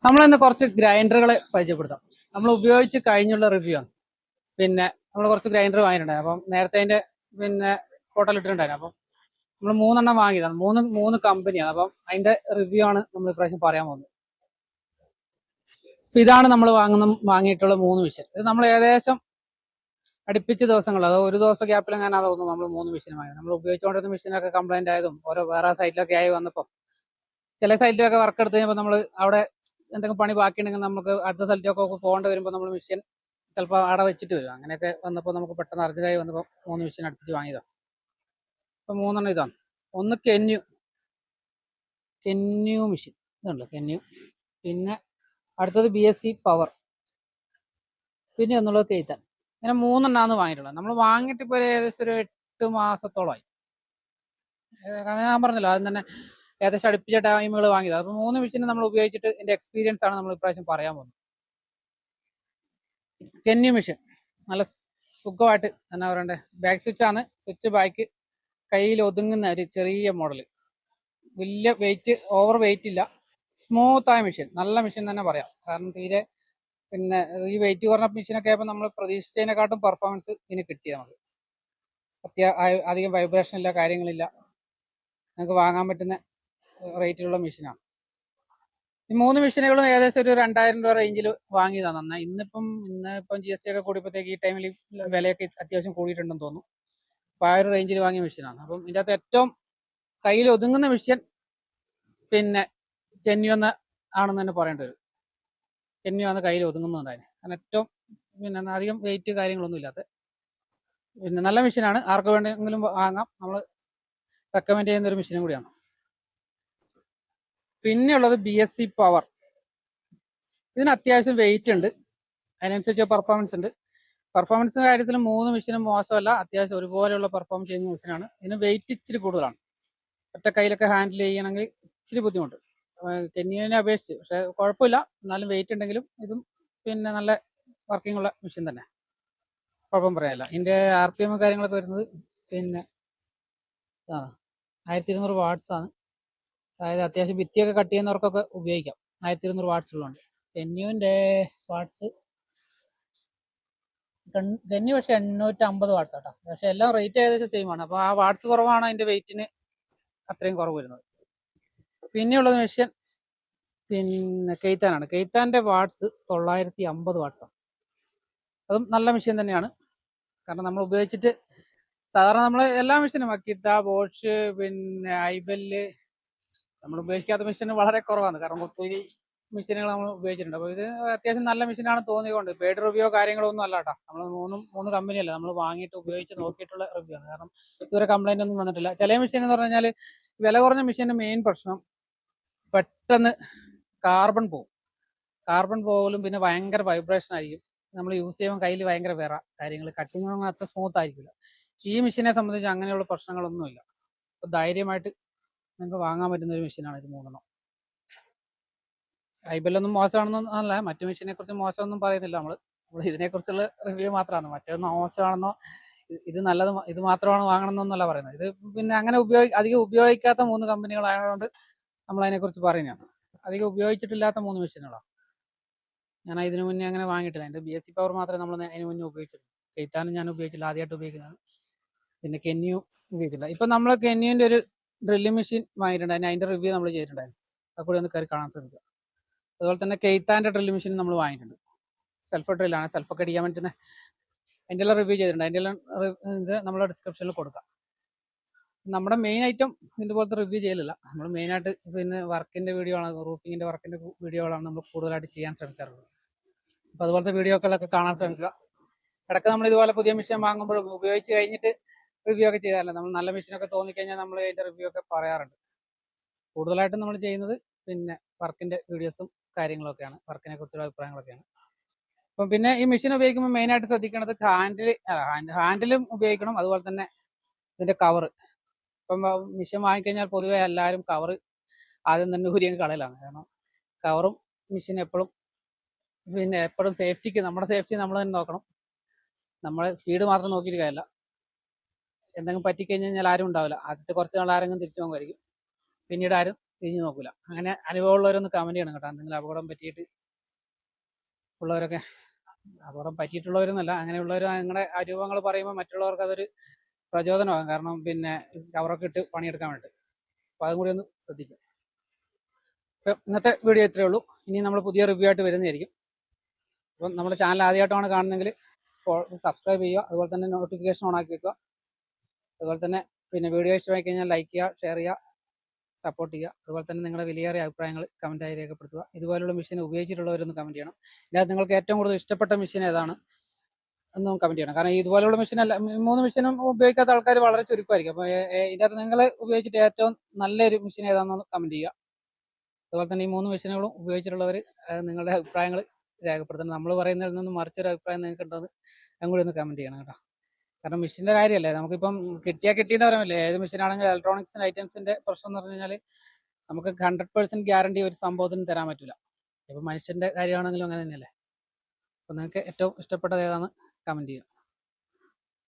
നമ്മളിന്ന് കുറച്ച് ഗ്രൈൻഡറുകളെ പരിചയപ്പെടുത്താം. നമ്മൾ ഉപയോഗിച്ച് കഴിഞ്ഞുള്ള റിവ്യൂ ആണ്. പിന്നെ നമ്മൾ കുറച്ച് ഗ്രൈൻഡർ വാങ്ങിയിട്ടുണ്ടായിരുന്നു. അപ്പം നേരത്തെ അതിന്റെ പിന്നെ ഫോട്ടോ ഇട്ടിട്ടുണ്ടായിരുന്നു. അപ്പം നമ്മൾ 3 വാങ്ങിയതാണ്. മൂന്ന് മൂന്ന് കമ്പനിയാണ്. അപ്പം അതിന്റെ റിവ്യൂ ആണ് നമ്മൾ ഇപ്രാവശ്യം പറയാൻ പോകുന്നത്. അപ്പൊ ഇതാണ് നമ്മൾ വാങ്ങിയിട്ടുള്ള 3 മെഷീൻ. ഇത് നമ്മൾ ഏകദേശം അടുപ്പിച്ച ദിവസങ്ങൾ, അത് ഒരു ദിവസം ഗ്യാപ്പിൽ അങ്ങനെ തോന്നുന്നു നമ്മൾ 3 മെഷീൻ വാങ്ങിയത്. നമ്മൾ ഉപയോഗിച്ചുകൊണ്ടിരുന്ന മെഷീനൊക്കെ കംപ്ലൈന്റ് ആയതും ഓരോ വേറെ സൈറ്റിലൊക്കെ ആയി വന്നപ്പോൾ ചില സൈറ്റിലൊക്കെ വർക്ക് എടുത്ത് കഴിയുമ്പോൾ നമ്മൾ അവിടെ എന്തെങ്കിലും പണി ബാക്കിയുണ്ടെങ്കിൽ നമുക്ക് അടുത്ത സ്ഥലത്തൊക്കെ പോകേണ്ടി വരുമ്പോൾ നമ്മൾ മെഷീൻ ചിലപ്പോൾ അവിടെ വെച്ചിട്ട് വരും. അങ്ങനെയൊക്കെ വന്നപ്പോൾ നമുക്ക് പെട്ടെന്ന് അർജന്റായി വന്നപ്പോൾ 3 മെഷീൻ അടുപ്പിച്ച് വാങ്ങിയതാണ്. ഇപ്പം 3 ഇതാണ്. ഒന്ന് കെന്യു മെഷീൻ ഇതുണ്ട്, കെന്യു. പിന്നെ അടുത്തത് BSC പവർ, പിന്നെ ഒന്നുള്ളത് കെയ്ത്താൻ. ഇങ്ങനെ 3 വാങ്ങിയിട്ടുള്ളത്. നമ്മൾ വാങ്ങിയിട്ട് ഇപ്പോൾ ഏകദേശം ഒരു 8 മാസത്തോളമായി. കാരണം ഞാൻ പറഞ്ഞല്ലോ ആദ്യം തന്നെ ഏകദേശം അടുപ്പിച്ച ടൈമുകൾ വാങ്ങിയത്. അപ്പോൾ 3 മെഷീൻ നമ്മൾ ഉപയോഗിച്ചിട്ട് എൻ്റെ എക്സ്പീരിയൻസ് ആണ് നമ്മൾ ഇപ്രാവശ്യം പറയാൻ പോകുന്നത്. കെന്യു മെഷീൻ നല്ല സുഖമായിട്ട് എന്നാ പറയണ്ടേ, ബാക്ക് സ്വിച്ച് ആണ്. സ്വിച്ച് ബാക്ക് കയ്യിൽ ഒതുങ്ങുന്ന ഒരു ചെറിയ മോഡൽ, വലിയ വെയിറ്റ്, ഓവർ വെയിറ്റ് ഇല്ല, സ്മൂത്ത് ആയ മെഷീൻ, നല്ല മെഷീൻ തന്നെ പറയാം. കാരണം തീരെ പിന്നെ ഈ വെയിറ്റ് കുറഞ്ഞ മെഷീനൊക്കെ ആയപ്പോൾ നമ്മൾ പ്രതീക്ഷിച്ചതിനെക്കാട്ടും പെർഫോമൻസ് ഇതിന് കിട്ടി. നമുക്ക് അധികം വൈബ്രേഷൻ ഇല്ല, കാര്യങ്ങളില്ല, നമുക്ക് വാങ്ങാൻ പറ്റുന്ന റേറ്റിലുള്ള മെഷീനാണ്. ഈ 3 മെഷീനുകളും ഏകദേശം ഒരു 2000 രൂപ റേഞ്ചിൽ വാങ്ങിയതാണ്. നന്നായി. ഇന്നിപ്പം GST ഒക്കെ കൂടിയപ്പോഴത്തേക്ക് ഈ ടൈമിൽ വിലയൊക്കെ അത്യാവശ്യം കൂടിയിട്ടുണ്ടെന്ന് തോന്നുന്നു. അപ്പോൾ ആ ഒരു റേഞ്ചിൽ വാങ്ങിയ മെഷീനാണ്. അപ്പം ഇതിൻ്റെ അകത്ത് ഏറ്റവും കയ്യിൽ ഒതുങ്ങുന്ന മെഷീൻ പിന്നെ കെന്യു ആണെന്ന് തന്നെ പറയേണ്ടി വരും. കെന്യു ആണ് കയ്യിൽ ഒതുങ്ങുന്നതായിരുന്നു. കാരണം ഏറ്റവും പിന്നെ അധികം വെയിറ്റ് കാര്യങ്ങളൊന്നും ഇല്ലാത്ത പിന്നെ നല്ല മെഷീനാണ്. ആർക്ക് വേണമെങ്കിലും വാങ്ങാം. നമ്മൾ റെക്കമെൻഡ് ചെയ്യുന്ന ഒരു മെഷീനും കൂടിയാണ്. പിന്നെയുള്ളത് BSC പവർ. ഇതിന് അത്യാവശ്യം വെയിറ്റ് ഉണ്ട്, അതിനനുസരിച്ച് പെർഫോമൻസ് ഉണ്ട്. പെർഫോമൻസിന്റെ കാര്യത്തിൽ 3 മെഷീനും മോശമല്ല, അത്യാവശ്യം ഒരുപോലെയുള്ള പെർഫോം ചെയ്യുന്ന മെഷീനാണ്. ഇതിന് വെയിറ്റ് ഇച്ചിരി കൂടുതലാണ്. ഒറ്റ കയ്യിലൊക്കെ ഹാൻഡിൽ ചെയ്യണമെങ്കിൽ ഇച്ചിരി ബുദ്ധിമുട്ട് കെന്യുവിനെ അപേക്ഷിച്ച്. പക്ഷെ കുഴപ്പമില്ല, എന്നാലും വെയിറ്റ് ഉണ്ടെങ്കിലും ഇതും പിന്നെ നല്ല വർക്കിംഗ് ഉള്ള മെഷീൻ തന്നെ, കുഴപ്പം പറയാനില്ല. ഇതിൻ്റെ RPM കാര്യങ്ങളൊക്കെ വരുന്നത് പിന്നെ 1200 വാട്ട്സ് ആണ്. അതായത് അത്യാവശ്യം ഭിത്തിയൊക്കെ കട്ട് ചെയ്യുന്നവർക്കൊക്കെ ഉപയോഗിക്കാം. 1200 വാട്ട്സ് ഉള്ളതുണ്ട്. കെന്യുവിൻ്റെ വാട്ട്സ് കെന്യു പക്ഷേ 850 വാട്ട്സ് ആട്ടോ. പക്ഷെ എല്ലാം റേറ്റ് ഏകദേശം സെയിം ആണ്. അപ്പോൾ ആ വാട്ട്സ് കുറവാണ് അതിൻ്റെ വെയിറ്റിന് അത്രയും കുറവ് വരുന്നത്. പിന്നെയുള്ളത് മെഷീൻ പിന്നെ കെയ്ത്താനാണ്. കെയ്ത്താൻ്റെ വാട്ട്സ് 950 വാട്ട്സാണ്. അതും നല്ല മെഷീൻ തന്നെയാണ്. കാരണം നമ്മൾ ഉപയോഗിച്ചിട്ട് സാധാരണ നമ്മൾ എല്ലാ മെഷീനും അക്കിത്ത, ബോഷ്, പിന്നെ ഐബെല്ല്, നമ്മൾ ഉപയോഗിക്കാത്ത മെഷീൻ വളരെ കുറവാണ്. കാരണം ഒത്തിരി മെഷീനുകൾ നമ്മൾ ഉപയോഗിച്ചിട്ടുണ്ട്. അപ്പോൾ ഇത് അത്യാവശ്യം നല്ല മെഷീനാണ് തോന്നിക്കൊണ്ട് പെയ്ഡ് റിവ്യൂ കാര്യങ്ങളോ ഒന്നും അല്ല കേട്ടോ. നമ്മൾ മൂന്ന് കമ്പനിയല്ല, നമ്മൾ വാങ്ങിയിട്ട് ഉപയോഗിച്ച് നോക്കിയിട്ടുള്ള റിവ്യൂ ആണ്. കാരണം ഇതുവരെ കംപ്ലൈന്റ് ഒന്നും വന്നിട്ടില്ല. ചില മെഷീൻ എന്ന് പറഞ്ഞു കഴിഞ്ഞാൽ വില കുറഞ്ഞ മെഷീൻ്റെ മെയിൻ പ്രശ്നം പെട്ടെന്ന് കാർബൺ പോകലും പിന്നെ ഭയങ്കര വൈബ്രേഷൻ ആയിരിക്കും. നമ്മൾ യൂസ് ചെയ്യുമ്പോൾ കയ്യിൽ ഭയങ്കര വിറ കാര്യങ്ങൾ, കട്ടിങ്ങൊന്നും അത്ര സ്മൂത്ത് ആയിരിക്കില്ല. ഈ മെഷീനെ സംബന്ധിച്ച് അങ്ങനെയുള്ള പ്രശ്നങ്ങളൊന്നുമില്ല. അപ്പോൾ ധൈര്യമായിട്ട് നിങ്ങൾക്ക് വാങ്ങാൻ പറ്റുന്ന ഒരു മെഷീനാണ് ഇത് 3. ഐബെല്ലൊന്നും മോശമാണെന്നോ അല്ല, മറ്റു മെഷീനെ കുറിച്ച് മോശമൊന്നും പറയുന്നില്ല. നമ്മൾ ഇതിനെക്കുറിച്ചുള്ള റിവ്യൂ മാത്രമാണ്. മറ്റൊന്നും മോശമാണെന്നോ ഇത് നല്ലത് ഇത് മാത്രമാണ് വാങ്ങണമെന്നൊന്നല്ല പറയുന്നത്. ഇത് പിന്നെ അങ്ങനെ അധികം ഉപയോഗിക്കാത്ത 3 കമ്പനികളായതുകൊണ്ട് നമ്മൾ അതിനെക്കുറിച്ച് പറയുന്നതാണ്. അധികം ഉപയോഗിച്ചിട്ടില്ലാത്ത 3 മെഷീനുകളാണ്. ഞാൻ ഇതിനു മുന്നേ അങ്ങനെ വാങ്ങിയിട്ടില്ല. എൻ്റെ BSC പവർ മാത്രമേ നമ്മൾ അതിന് മുന്നേ ഉപയോഗിച്ചിട്ടുള്ളൂ. കെയ്ത്താനും ഞാൻ ഉപയോഗിച്ചില്ല, ആദ്യമായിട്ട് ഉപയോഗിക്കുന്നതാണ്. പിന്നെ കെന്യു ഉപയോഗിച്ചില്ല. ഇപ്പം നമ്മൾ കെന്യുവിൻ്റെ ഒരു ഡ്രില്ലിംഗ് മെഷീൻ വാങ്ങിയിട്ടുണ്ടായിരുന്നു. അതിൻ്റെ റിവ്യൂ നമ്മൾ ചെയ്തിട്ടുണ്ടായിരുന്നു. അത് കൂടി ഒന്ന് കയറി കാണാൻ ശ്രമിക്കുക. അതുപോലെ തന്നെ കെയ്ത്താൻ്റെ ഡ്രില്ലിംഗ് മെഷീൻ നമ്മൾ വാങ്ങിയിട്ടുണ്ട്. സെൽഫ് ഡ്രില്ലാണ്, സെൽഫൊക്കെ അടിക്കാൻ പറ്റുന്ന. അതിൻ്റെ എല്ലാം റിവ്യൂ ചെയ്തിട്ടുണ്ട്. അതിൻ്റെ എല്ലാം ഇത് നമ്മൾ ഡിസ്ക്രിപ്ഷനിൽ കൊടുക്കാം. നമ്മുടെ മെയിൻ ഐറ്റം ഇതുപോലത്തെ റിവ്യൂ ചെയ്യലില്ല. നമ്മൾ മെയിനായിട്ട് പിന്നെ വർക്കിൻ്റെ വീഡിയോ ആണ്, റൂഫിങ്ങിൻ്റെ വർക്കിൻ്റെ വീഡിയോകളാണ് നമ്മൾ കൂടുതലായിട്ട് ചെയ്യാൻ ശ്രമിക്കാറുള്ളത്. അപ്പോൾ അതുപോലത്തെ വീഡിയോകളൊക്കെ കാണാൻ ശ്രമിക്കുക. ഇടയ്ക്ക് നമ്മൾ ഇതുപോലെ പുതിയ മെഷീൻ വാങ്ങുമ്പോഴും ഉപയോഗിച്ച് കഴിഞ്ഞിട്ട് റിവ്യൂ ഒക്കെ ചെയ്താലേ, നമ്മൾ നല്ല മെഷീനൊക്കെ തോന്നിക്കഴിഞ്ഞാൽ നമ്മൾ അതിൻ്റെ റിവ്യൂ ഒക്കെ പറയാറുണ്ട്. കൂടുതലായിട്ടും നമ്മൾ ചെയ്യുന്നത് പിന്നെ വർക്കിൻ്റെ വീഡിയോസും കാര്യങ്ങളൊക്കെയാണ്, വർക്കിനെ കുറിച്ചുള്ള അഭിപ്രായങ്ങളൊക്കെയാണ്. അപ്പം പിന്നെ ഈ മെഷീൻ ഉപയോഗിക്കുമ്പോൾ മെയിനായിട്ട് ശ്രദ്ധിക്കേണ്ടത് ഹാൻഡിലും ഉപയോഗിക്കണം. അതുപോലെ തന്നെ ഇതിൻ്റെ കവറ്. ഇപ്പം മെഷീൻ വാങ്ങിക്കഴിഞ്ഞാൽ പൊതുവേ എല്ലാവരും കവറ് ആദ്യം തന്നെ ഊരിയങ്ങ് കളയലാണ്. കാരണം കവറും മെഷീൻ എപ്പോഴും സേഫ്റ്റിക്ക്, നമ്മുടെ സേഫ്റ്റി നമ്മൾ തന്നെ നോക്കണം. നമ്മളെ സ്പീഡ് മാത്രം നോക്കിയിട്ട് കാര്യമില്ല. എന്തെങ്കിലും പറ്റിക്കഴിഞ്ഞ് കഴിഞ്ഞാൽ ആരും ഉണ്ടാവില്ല. ആദ്യത്തെ കുറച്ച് നാൾ ആരെങ്കിലും തിരിച്ചു പോകുമായിരിക്കും, പിന്നീട് ആരും തിരിഞ്ഞു നോക്കില്ല. അങ്ങനെ അനുഭവമുള്ളവരൊന്ന് കമൻറ്റ് ചെയ്യണം കേട്ടോ. എന്തെങ്കിലും അപകടം പറ്റിയിട്ട് ഉള്ളവരൊക്കെ, അപകടം പറ്റിയിട്ടുള്ളവരെന്നല്ല, അങ്ങനെയുള്ളവർ നിങ്ങളുടെ അനുഭവങ്ങൾ പറയുമ്പോൾ മറ്റുള്ളവർക്ക് അതൊരു പ്രചോദനമാകും. കാരണം പിന്നെ കവറൊക്കെ ഇട്ട് പണിയെടുക്കാൻ വേണ്ടി. അപ്പോൾ അതും കൂടി ഒന്ന് ശ്രദ്ധിക്കുക. അപ്പം ഇന്നത്തെ വീഡിയോ ഇത്രയേ ഉള്ളൂ. ഇനി നമ്മൾ പുതിയ റിവ്യൂ ആയിട്ട് വരുന്നതായിരിക്കും. അപ്പം നമ്മുടെ ചാനൽ ആദ്യമായിട്ടാണ് കാണുന്നതെങ്കിൽ സബ്സ്ക്രൈബ് ചെയ്യുക, അതുപോലെ തന്നെ നോട്ടിഫിക്കേഷൻ ഓൺ ആക്കി വെക്കുക. അതുപോലെ തന്നെ പിന്നെ വീഡിയോ ഇഷ്ടമായി കഴിഞ്ഞാൽ ലൈക്ക് ചെയ്യുക, ഷെയർ ചെയ്യുക, സപ്പോർട്ട് ചെയ്യുക. അതുപോലെ തന്നെ നിങ്ങളുടെ വിലയേറിയ അഭിപ്രായങ്ങൾ കമൻറ്റായി രേഖപ്പെടുത്തുക. ഇതുപോലുള്ള മെഷീൻ ഉപയോഗിച്ചിട്ടുള്ളവരൊന്ന് കമൻറ്റ് ചെയ്യണം. ഇതിനകത്ത് നിങ്ങൾക്ക് ഏറ്റവും കൂടുതൽ ഇഷ്ടപ്പെട്ട മെഷീൻ ഏതാണ് എന്നും കമൻറ്റ് ചെയ്യണം. കാരണം ഇതുപോലുള്ള മെഷീനല്ല, 3 മെഷീനും ഉപയോഗിക്കാത്ത ആൾക്കാർ വളരെ ചുരുക്കമായിരിക്കും. അപ്പോൾ ഇതിനകത്ത് നിങ്ങൾ ഉപയോഗിച്ചിട്ട് ഏറ്റവും നല്ലൊരു മെഷീൻ ഏതാണെന്ന് കമൻറ്റ് ചെയ്യുക. അതുപോലെ തന്നെ ഈ 3 മെഷീനുകളും ഉപയോഗിച്ചിട്ടുള്ളവർ നിങ്ങളുടെ അഭിപ്രായങ്ങൾ രേഖപ്പെടുത്തണം. നമ്മൾ പറയുന്നതിൽ നിന്നും മറിച്ചൊരു അഭിപ്രായം നിങ്ങൾക്ക് ഉണ്ടെന്ന് അതും കൂടി ഒന്ന് കമൻറ്റ് ചെയ്യണം കേട്ടോ. കാരണം മെഷീൻ്റെ കാര്യമല്ലേ, നമുക്കിപ്പം കിട്ടിയെന്ന് പറയാമല്ലേ. ഏത് മെഷീനാണെങ്കിലും ഇലക്ട്രോണിക്സിൻ്റെ ഐറ്റംസിൻ്റെ പ്രശ്നം എന്ന് പറഞ്ഞു കഴിഞ്ഞാൽ നമുക്ക് 100% ഗ്യാരണ്ടി ഒരു സംഭവത്തിന് തരാൻ പറ്റില്ല. ഇപ്പം മനുഷ്യൻ്റെ കാര്യമാണെങ്കിലും അങ്ങനെ തന്നെയല്ലേ. അപ്പോൾ നിങ്ങൾക്ക് ഏറ്റവും ഇഷ്ടപ്പെട്ടത് ഏതാണ് കമൻറ്റ് ചെയ്യുക.